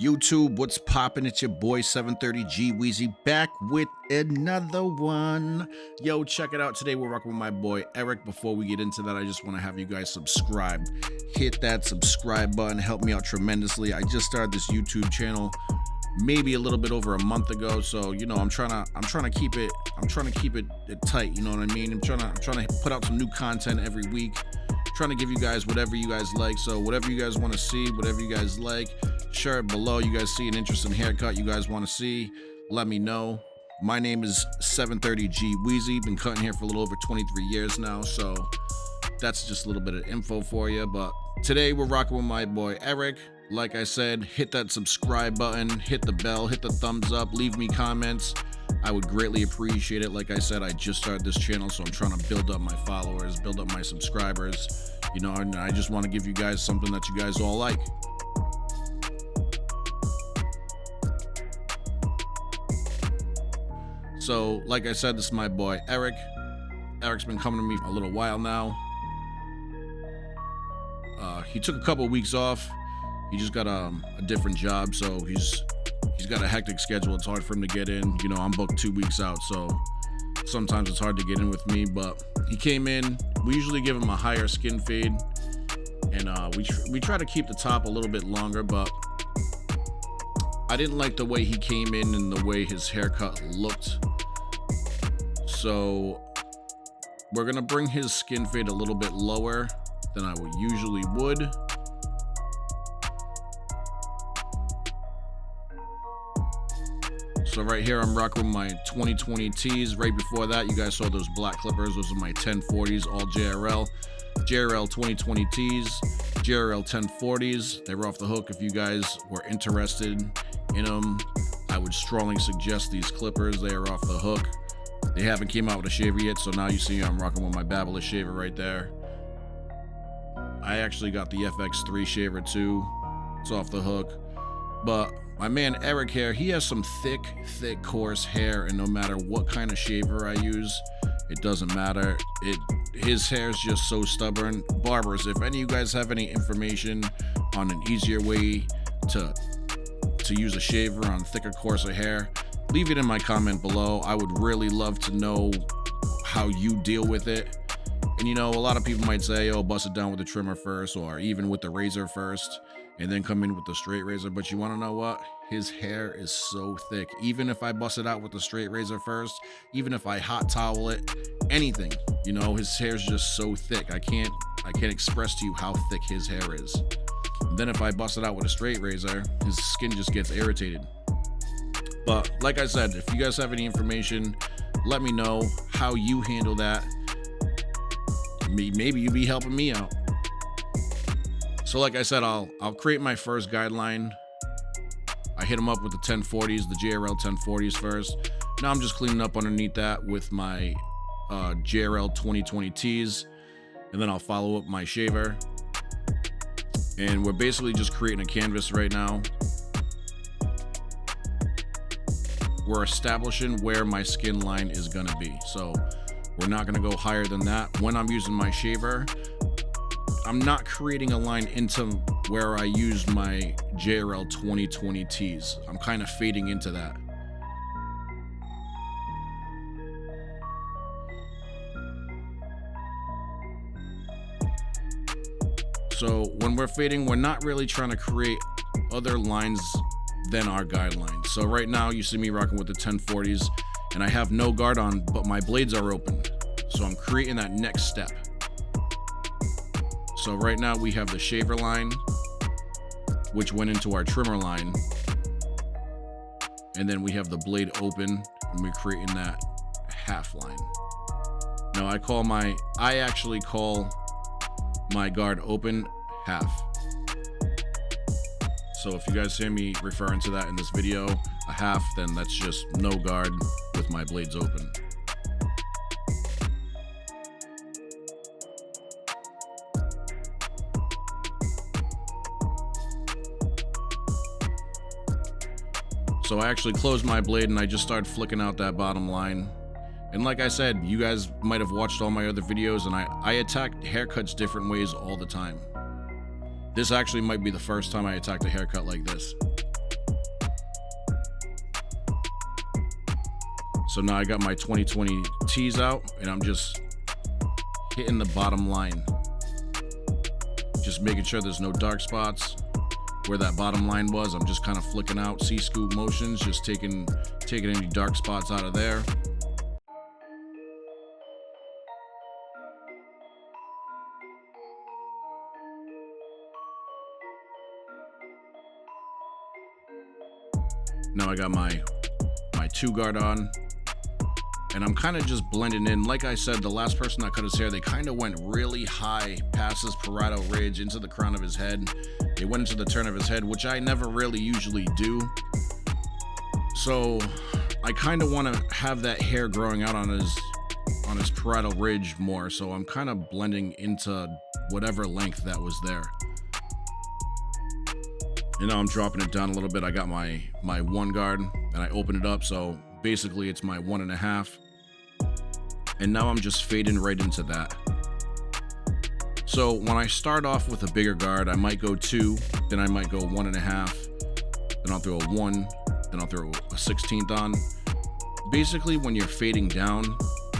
YouTube, what's poppin'? It's your boy 730G Wheezy back with another one. Yo, check it out. Today we're rocking with my boy Eric. Before we get into that, I just want to have you guys subscribe. Hit that subscribe button. Help me out tremendously. I just started this YouTube channel maybe a little bit over a month ago, so you know I'm trying to keep it tight. You know what I mean? I'm trying to put out some new content every week. Trying to give you guys whatever you guys like. So whatever you guys want to see, whatever you guys like, share it below. You guys see an interesting haircut you guys want to see, let me know. My name is 730G Wheezy. Been cutting hair for a little over 23 years now, so that's just a little bit of info for you. But today we're rocking with my boy Eric. Like I said, hit that subscribe button, hit the bell, hit the thumbs up, leave me comments. I would greatly appreciate it. Like I said, I just started this channel, so I'm trying to build up my followers, build up my subscribers, you know, and I just want to give you guys something that you guys all like. So, like I said, this is my boy Eric. Eric's been coming to me for a little while now. He took a couple of weeks off. He just got a different job, so he's got a hectic schedule. It's hard for him to get in. You know, I'm booked 2 weeks out, so sometimes it's hard to get in with me. But he came in. We usually give him a higher skin fade, and we try to keep the top a little bit longer. But I didn't like the way he came in and the way his haircut looked. So we're gonna bring his skin fade a little bit lower than I usually would. So right here, I'm rocking with my 2020 tees. Right before that, you guys saw those black clippers. Those are my 1040s, all JRL 2020 tees, JRL 1040s. They were off the hook. If you guys were interested in them, I would strongly suggest these clippers. They are off the hook. They haven't came out with a shaver yet, so now you see I'm rocking with my Babyliss shaver right there. I actually got the FX3 shaver too. It's off the hook. But my man Eric here, he has some thick, coarse hair, and no matter what kind of shaver I use, it doesn't matter. His hair is just so stubborn. Barbers, if any of you guys have any information on an easier way to use a shaver on thicker, coarser hair, leave it in my comment below. I would really love to know how you deal with it. And you know, a lot of people might say, oh, bust it down with the trimmer first, or even with the razor first, and then come in with the straight razor. But you want to know what? His hair is so thick. Even if I bust it out with the straight razor first, even if I hot towel it, anything, you know, his hair is just so thick. I can't express to you how thick his hair is. And then if I bust it out with a straight razor, his skin just gets irritated. But like I said, if you guys have any information, let me know how you handle that. Maybe you'll be helping me out. So like I said, I'll create my first guideline. I hit them up with the 1040s, the JRL 1040s first. Now I'm just cleaning up underneath that with my JRL 2020 tees, and then I'll follow up my shaver. And we're basically just creating a canvas right now. We're establishing where my skin line is gonna be. So we're not gonna go higher than that. When I'm using my shaver, I'm not creating a line into where I use my JRL 2020 tees. I'm kind of fading into that. So when we're fading, we're not really trying to create other lines than our guideline. So right now you see me rocking with the 1040s, and I have no guard on, but my blades are open. So I'm creating that next step. So right now we have the shaver line, which went into our trimmer line. And then we have the blade open, and we're creating that half line. Now I actually call my guard open half. So if you guys hear me referring to that in this video, a half, then that's just no guard with my blades open. So I actually closed my blade and I just started flicking out that bottom line. And like I said, you guys might have watched all my other videos, and I attack haircuts different ways all the time. This actually might be the first time I attacked a haircut like this. So now I got my 2020 tees out, and I'm just hitting the bottom line. Just making sure there's no dark spots. Where that bottom line was, I'm just kind of flicking out C-scoop motions, just taking any dark spots out of there. Now I got my 2 guard on, and I'm kind of just blending in. Like I said, the last person that cut his hair, they kind of went really high past his parietal ridge into the crown of his head. They went into the turn of his head, which I never really usually do. So I kind of want to have that hair growing out on his parietal ridge more. So I'm kind of blending into whatever length that was there. And now I'm dropping it down a little bit. I got my 1 guard, and I open it up. So basically it's my 1.5. And now I'm just fading right into that. So when I start off with a bigger guard, I might go 2, then I might go 1.5, then I'll throw a 1, then I'll throw a 16th on. Basically, when you're fading down,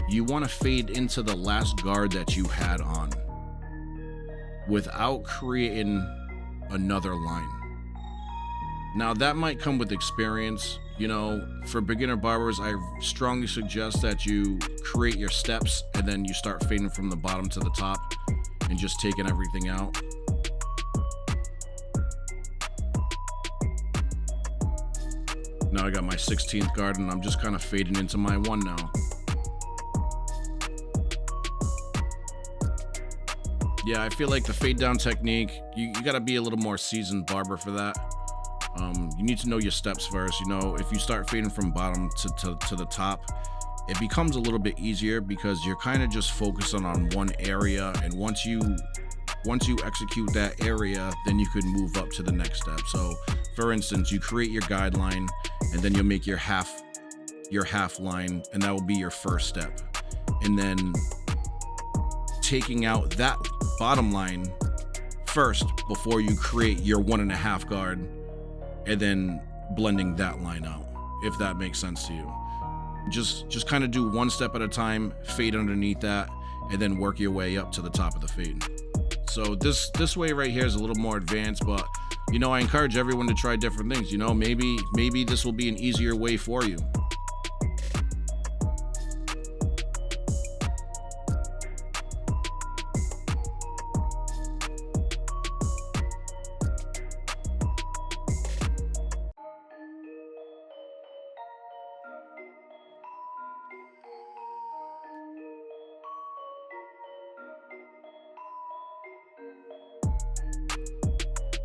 you want to fade into the last guard that you had on without creating another line. Now that might come with experience. You know, for beginner barbers, I strongly suggest that you create your steps and then you start fading from the bottom to the top and just taking everything out. Now I got my 16th guard, and I'm just kind of fading into my 1 now. Yeah, I feel like the fade down technique, you gotta be a little more seasoned barber for that. You need to know your steps first. You know, if you start fading from bottom to the top, it becomes a little bit easier because you're kind of just focusing on one area, and once you execute that area, then you could move up to the next step. So for instance, you create your guideline, and then you'll make your half line, and that will be your first step. And then taking out that bottom line first before you create your 1.5 guard, and then blending that line out, if that makes sense to you. Just kind of do 1 step at a time, fade underneath that, and then work your way up to the top of the fade. So this way right here is a little more advanced, but you know, I encourage everyone to try different things. You know, maybe this will be an easier way for you.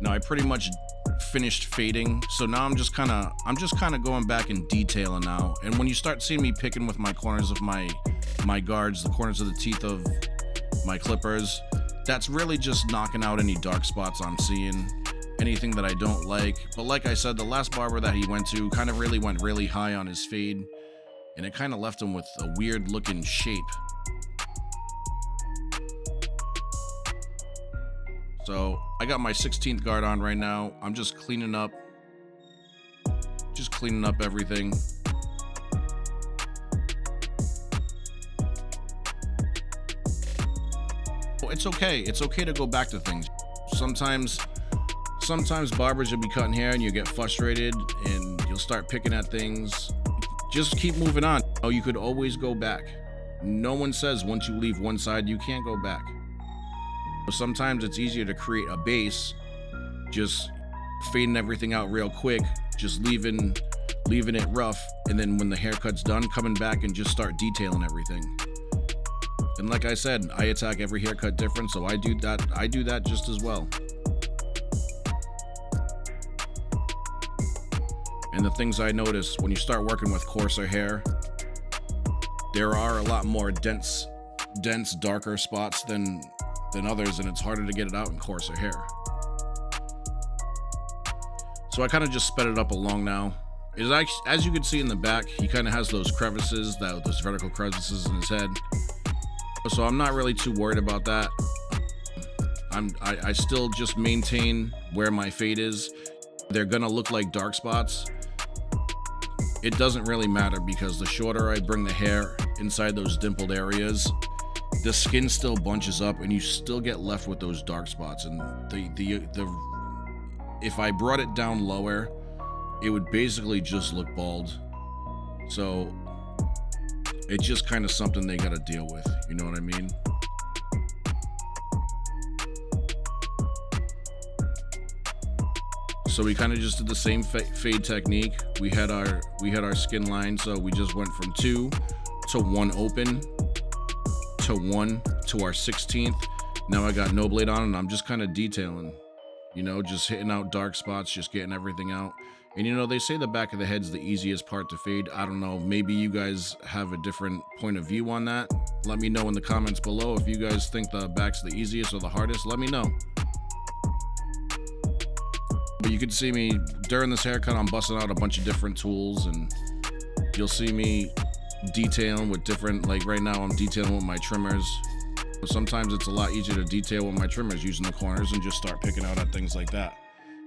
Now I pretty much finished fading, so now I'm just kind of going back and detailing now. And when you start seeing me picking with my corners of my guards, the corners of the teeth of my clippers, that's really just knocking out any dark spots I'm seeing, anything that I don't like. But like I said, the last barber that he went to kind of really went really high on his fade, and it kind of left him with a weird looking shape. So I got my 16th guard on right now. I'm just cleaning up everything. It's okay. It's okay to go back to things. Sometimes barbers, you'll be cutting hair and you get frustrated and you'll start picking at things. Just keep moving on. Oh, you could always go back. No one says once you leave one side, you can't go back. Sometimes it's easier to create a base, just fading everything out real quick, just leaving it rough, and then when the haircut's done, coming back and just start detailing everything. And like I said, I attack every haircut different, so I do that just as well. And the things I notice when you start working with coarser hair, there are a lot more dense, darker spots than others, and it's harder to get it out in coarser hair. So I kind of just sped it up along now, is actually, as you can see in the back, he kind of has those crevices, those vertical crevices in his head. So I'm not really too worried about that. I still just maintain where my fade is. They're gonna look like dark spots. It doesn't really matter because the shorter I bring the hair inside those dimpled areas, the skin still bunches up and you still get left with those dark spots. And if I brought it down lower, it would basically just look bald. So it's just kind of something they gotta deal with, you know what I mean? So we kind of just did the same fade technique. We had our skin line, so we just went from 2 to 1 open to 1 to our 16th. Now I got no blade on and I'm just kind of detailing, you know, just hitting out dark spots, just getting everything out. And you know, they say the back of the head's the easiest part to fade. I don't know, maybe you guys have a different point of view on that. Let me know in the comments below if you guys think the back's the easiest or the hardest. Let me know. But you can see me during this haircut, I'm busting out a bunch of different tools, and you'll see me detailing with different, like right now I'm detailing with my trimmers. But sometimes it's a lot easier to detail with my trimmers using the corners and just start picking out at things like that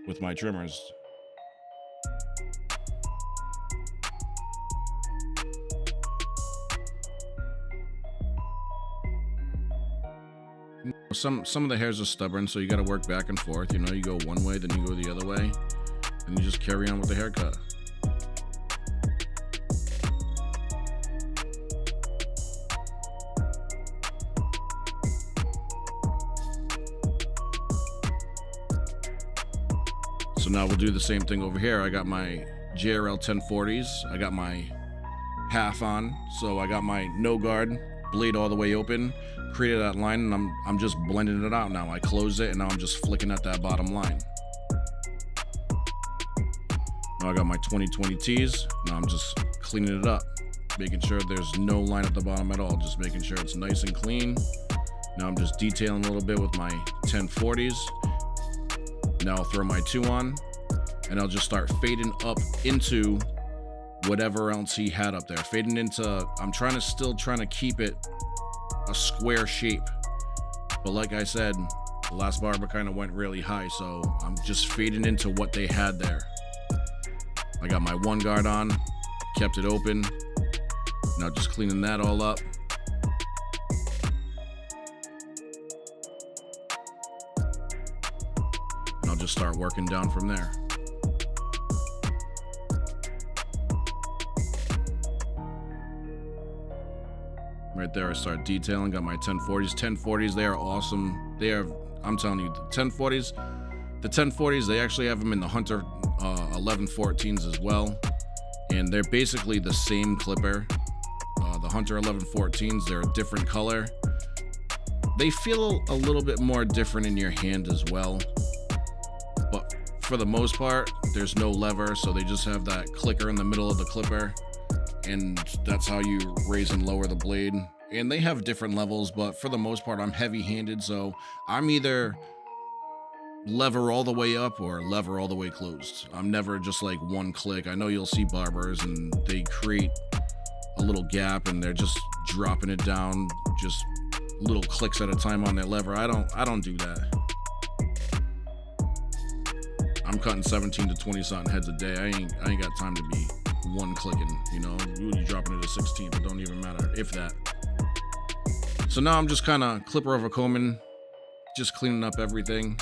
with my trimmers. Some of the hairs are stubborn, so you got to work back and forth. You know, you go one way, then you go the other way, and you just carry on with the haircut. So now we'll do the same thing over here. I got my JRL 1040s. I got my half on, so I got my no guard blade all the way open, created that line, and I'm just blending it out now. I close it and now I'm just flicking at that bottom line. Now I got my 2020 tees. Now I'm just cleaning it up, making sure there's no line at the bottom at all, just making sure it's nice and clean. Now I'm just detailing a little bit with my 1040s. Now I'll throw my 2 on and I'll just start fading up into whatever else he had up there. Fading into, I'm still trying to keep it a square shape. But like I said, the last barber kind of went really high, so I'm just fading into what they had there. I got my 1 guard on, kept it open. Now just cleaning that all up. And I'll just start working down from there. Right there, I start detailing. Got my 1040s. 1040s, they are awesome. They are, I'm telling you, the 1040s, they actually have them in the Hunter 1114s as well. And they're basically the same clipper. The Hunter 1114s, they're a different color. They feel a little bit more different in your hand as well. But for the most part, there's no lever, so they just have that clicker in the middle of the clipper. And that's how you raise and lower the blade. And they have different levels, but for the most part, I'm heavy-handed, so I'm either lever all the way up or lever all the way closed. I'm never just like one click. I know you'll see barbers and they create a little gap and they're just dropping it down, just little clicks at a time on their lever. I don't do that. I'm cutting 17 to 20 something heads a day. I ain't got time to be one clicking, you know. You're dropping it to 16, but don't even matter if that. So now I'm just kind of clipper over combing, just cleaning up everything.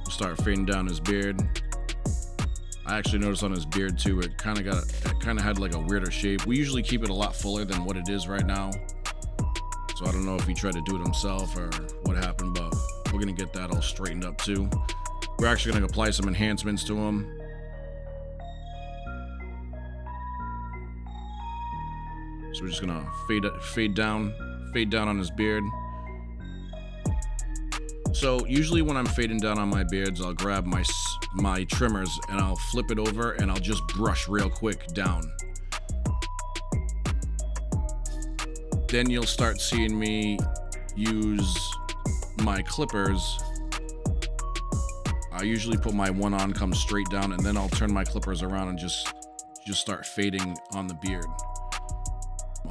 Start fading down his beard. I actually noticed on his beard too, it kind of had like a weirder shape. We usually keep it a lot fuller than what it is right now. So I don't know if he tried to do it himself or what happened, but we're gonna get that all straightened up too. We're actually gonna apply some enhancements to him. So we're just gonna fade down on his beard. So usually when I'm fading down on my beards, I'll grab my trimmers and I'll flip it over and I'll just brush real quick down. then you'll start seeing me use my clippers. I usually put my one on, come straight down, and then I'll turn my clippers around and just start fading on the beard.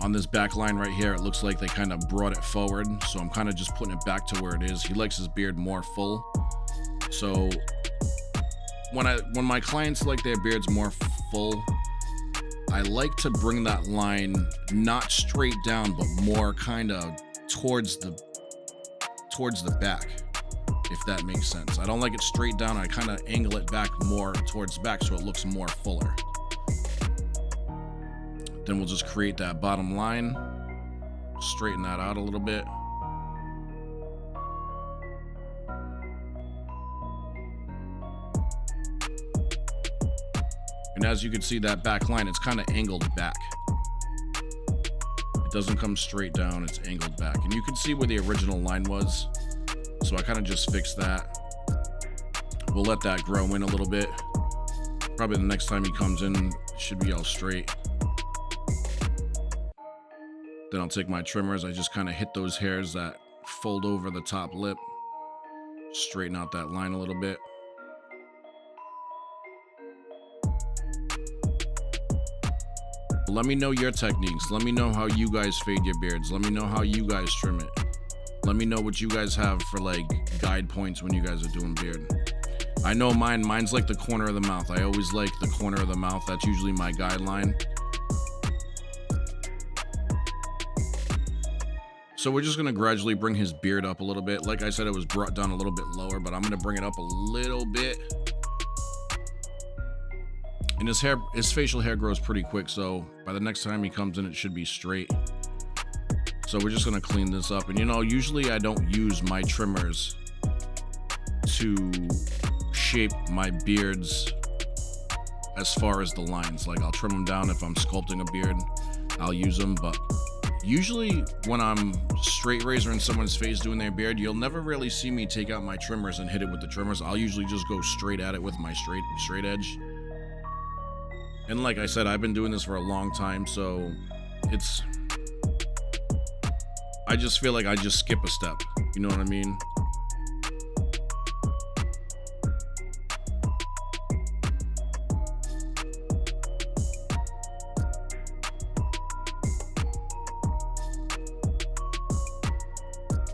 On this back line right here, it looks like they kind of brought it forward, so I'm kind of just putting it back to where it is. He likes his beard more full. So when my clients like their beards more full, I like to bring that line not straight down, but more kind of towards the back, if that makes sense. I don't like it straight down. I kind of angle it back more towards the back so it looks more fuller. Then we'll just create that bottom line, straighten that out a little bit. And as you can see, that back line, it's kind of angled back. It doesn't come straight down, it's angled back. And you can see where the original line was. So I kind of just fixed that. We'll let that grow in a little bit. Probably the next time he comes in, it should be all straight. Then I'll take my trimmers. I just kind of hit those hairs that fold over the top lip. Straighten out that line a little bit. Let me know your techniques. Let me know how you guys fade your beards. Let me know how you guys trim it. Let me know what you guys have for like guide points when you guys are doing beard. I know mine's like the corner of the mouth. I always like the corner of the mouth. That's usually my guideline. So we're just gonna gradually bring his beard up a little bit. Like I said, it was brought down a little bit lower, but I'm gonna bring it up a little bit. And his facial hair grows pretty quick, so by the next time he comes in, it should be straight. So we're just gonna clean this up. And you know, usually I don't use my trimmers to shape my beards as far as the lines. Like I'll trim them down if I'm sculpting a beard, I'll use them, but usually when I'm straight razoring someone's face doing their beard, you'll never really see me take out my trimmers and hit it with the trimmers. I'll usually just go straight at it with my straight edge. And like I said, I've been doing this for a long time, so I just feel like I just skip a step. You know what I mean?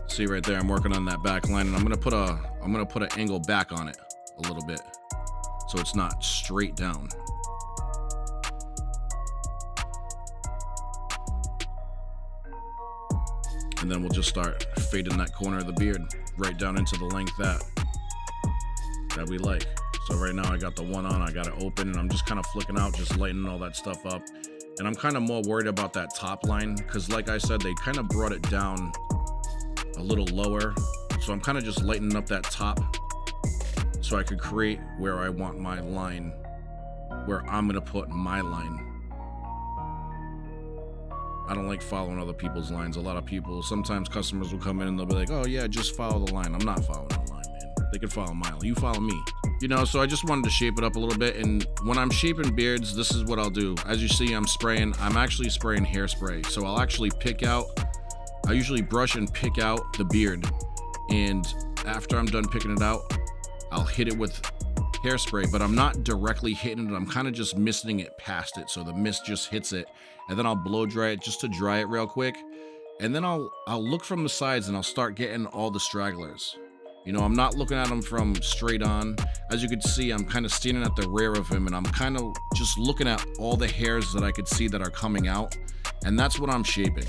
See right there, I'm working on that back line, and I'm gonna put an angle back on it a little bit, so it's not straight down. And then we'll just start fading that corner of the beard right down into the length that we like. So right now I got the one on, I got it open, and I'm just kind of flicking out, just lightening all that stuff up. And I'm kind of more worried about that top line, because like I said, they kind of brought it down a little lower. So I'm kind of just lightening up that top so I could create where I want my line, where I'm gonna put my line. I don't like following other people's lines. A lot of people, sometimes customers will come in and they'll be like, oh yeah, just follow the line. I'm not following the line, man. They can follow my line. You follow me. You know, so I just wanted to shape it up a little bit. And when I'm shaping beards, this is what I'll do. As you see, I'm actually spraying hairspray. So I'll actually I usually brush and pick out the beard. And after I'm done picking it out, I'll hit it with hairspray, but I'm not directly hitting it. I'm kind of just misting it past it. So the mist just hits it. And then I'll blow dry it just to dry it real quick. And then I'll look from the sides and I'll start getting all the stragglers. You know, I'm not looking at them from straight on. As you can see, I'm kind of standing at the rear of him, and I'm kind of just looking at all the hairs that I could see that are coming out. And that's what I'm shaping.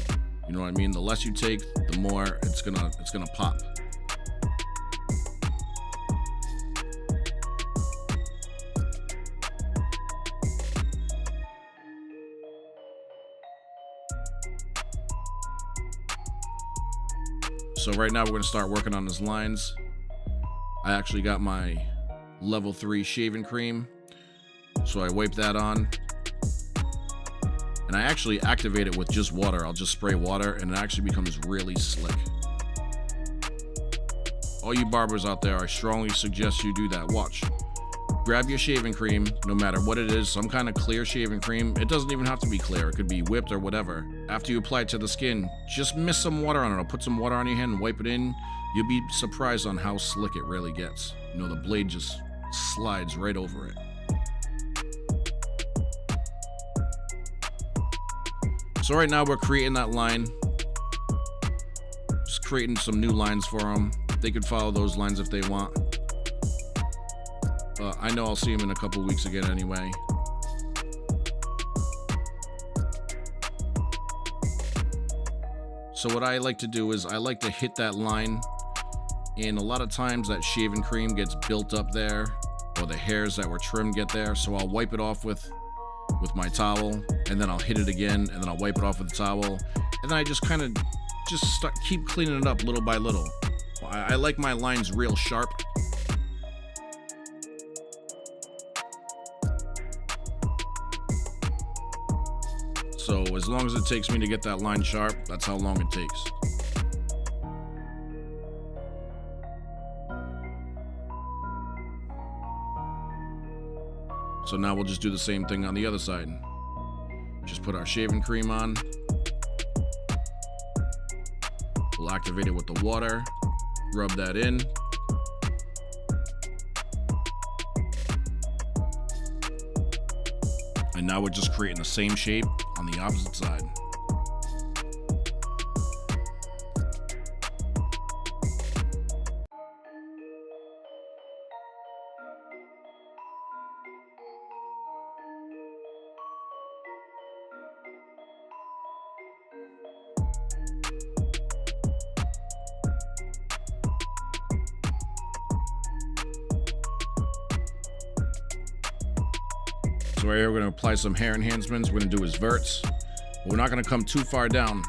You know what I mean? The less you take, the more it's gonna pop. So right now we're gonna start working on his lines. I actually got my level 3 shaving cream, so I wipe that on. And I actually activate it with just water. I'll just spray water and it actually becomes really slick. All you barbers out there, I strongly suggest you do that. Watch. grab your shaving cream, no matter what it is, some kind of clear shaving cream. It doesn't even have to be clear. It could be whipped or whatever. After you apply it to the skin, just mist some water on it, or put some water on your hand and wipe it in. You'll be surprised on how slick it really gets. You know, the blade just slides right over it. So right now we're creating that line. Just creating some new lines for them. They could follow those lines if they want. I know I'll see them in a couple weeks again anyway. So what I like to do is I like to hit that line, and a lot of times that shaving cream gets built up there, or the hairs that were trimmed get there. So I'll wipe it off with my towel, and then I'll hit it again, and then I'll wipe it off with the towel, and then I just kind of keep cleaning it up little by little. I like my lines real sharp. So as long as it takes me to get that line sharp, that's how long it takes. So now we'll just do the same thing on the other side. Just put our shaving cream on. We'll activate it with the water. Rub that in. And now we're just creating the same shape on the opposite side. So right here, we're gonna apply some hair enhancements. We're gonna do his verts. But we're not gonna come too far down,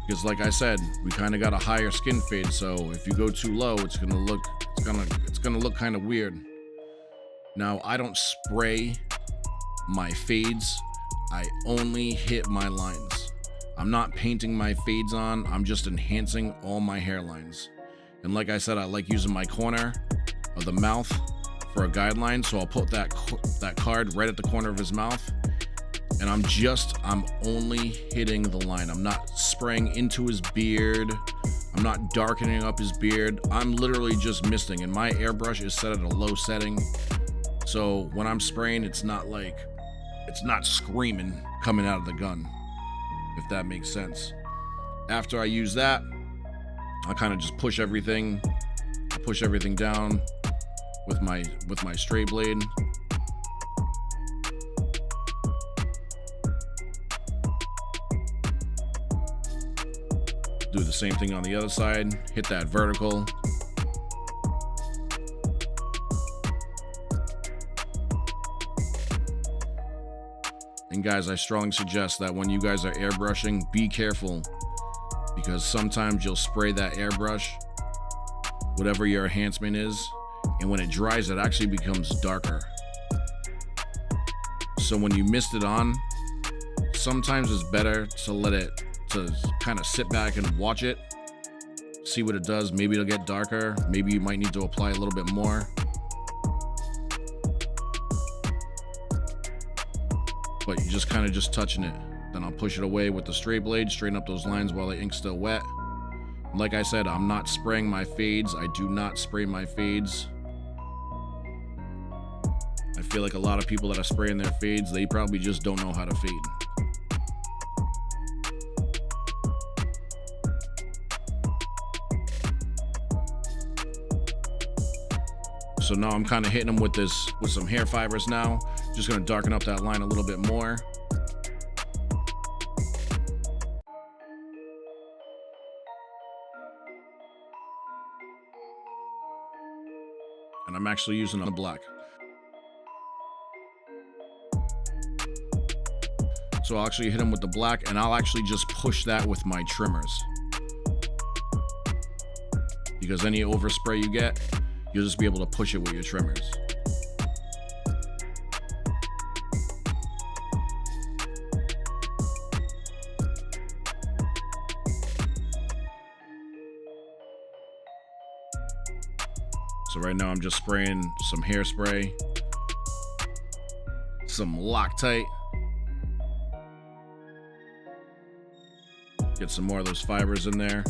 because like I said, we kind of got a higher skin fade. So if you go too low, it's gonna look kind of weird. Now I don't spray my fades. I only hit my lines. I'm not painting my fades on. I'm just enhancing all my hairlines. And like I said, I like using my corner of the mouth for a guideline, so I'll put that card right at the corner of his mouth, and I'm only hitting the line. I'm not spraying into his beard. I'm not darkening up his beard. I'm literally just misting, and my airbrush is set at a low setting, so when I'm spraying, it's not screaming coming out of the gun, if that makes sense. After I use that, I kind of just push everything down with my straight blade. Do the same thing on the other side. Hit that vertical. And guys, I strongly suggest that when you guys are airbrushing, be careful, because sometimes you'll spray that airbrush, whatever your enhancement is, and when it dries, it actually becomes darker. So when you mist it on, sometimes it's better to kind of sit back and watch it, see what it does. Maybe it'll get darker. Maybe you might need to apply a little bit more. But you're just kind of touching it. Then I'll push it away with the straight blade, straighten up those lines while the ink's still wet. Like I said, I'm not spraying my fades. I do not spray my fades. I feel like a lot of people that are spraying their fades, they probably just don't know how to fade. So now I'm kind of hitting them with some hair fibers now. Just gonna darken up that line a little bit more. And I'm actually using the black. So I'll actually hit them with the black, and I'll actually just push that with my trimmers. Because any overspray you get, you'll just be able to push it with your trimmers. So right now I'm just spraying some hairspray some Loctite. Get some more of those fibers in there.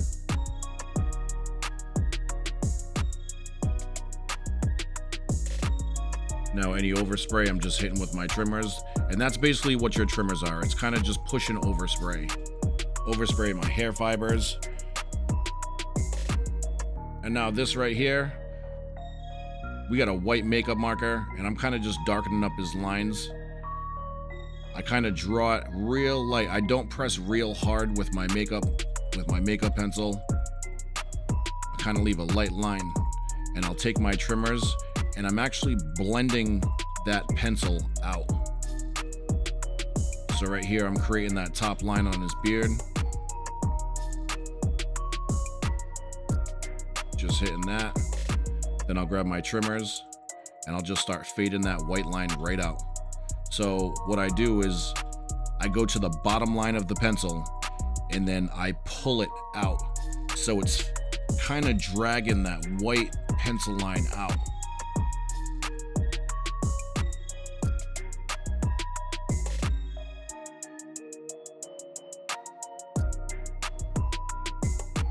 Now any overspray, I'm just hitting with my trimmers. And that's basically what your trimmers are. It's kind of just pushing overspray. Overspray my hair fibers. And now this right here, we got a white makeup marker, and I'm kind of just darkening up his lines. I kind of draw it real light. I don't press real hard with my makeup pencil. I kind of leave a light line, and I'll take my trimmers, and I'm actually blending that pencil out. So right here, I'm creating that top line on his beard. Just hitting that. Then I'll grab my trimmers and I'll just start fading that white line right out. So what I do is I go to the bottom line of the pencil and then I pull it out. So it's kind of dragging that white pencil line out.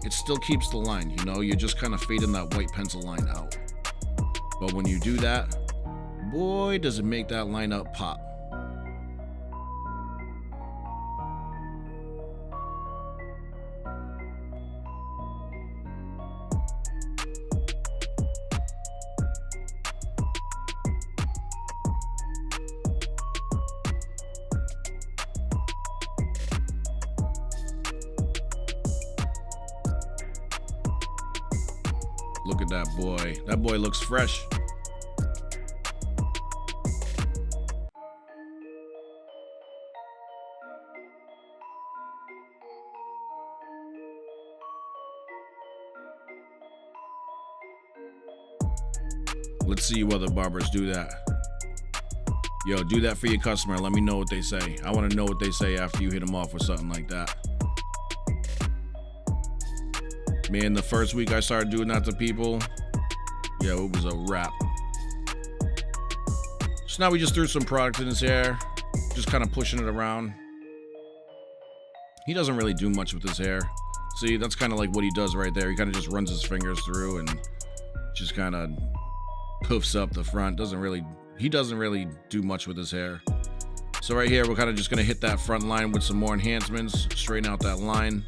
It still keeps the line, you know, you're just kind of fading that white pencil line out. But when you do that, boy, does it make that line up pop. Look at that boy. That boy looks fresh. Let's see whether barbers do that. Yo, do that for your customer. Let me know what they say. I want to know what they say after you hit them off with something like that. Man, the first week I started doing that to people, yo, it was a wrap. So now we just threw some product in his hair, just kind of pushing it around. He doesn't really do much with his hair. See, that's kind of like what he does right there. He kind of just runs his fingers through and just kind of poofs up the front. He doesn't really do much with his hair. So right here, we're kind of just going to hit that front line with some more enhancements, straighten out that line.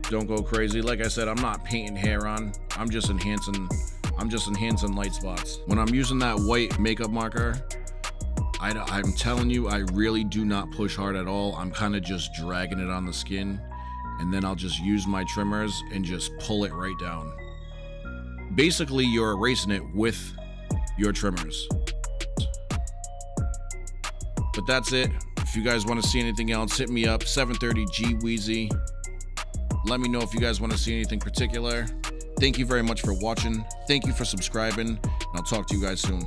Don't go crazy. Like I said, I'm not painting hair on. I'm just enhancing light spots. When I'm using that white makeup marker, I'm telling you, I really do not push hard at all. I'm kind of just dragging it on the skin, and then I'll just use my trimmers and just pull it right down. Basically, you're erasing it with your trimmers. But that's it. If you guys want to see anything else, hit me up, 730 G Weezy. Let me know if you guys want to see anything particular. Thank you very much for watching. Thank you for subscribing, and I'll talk to you guys soon.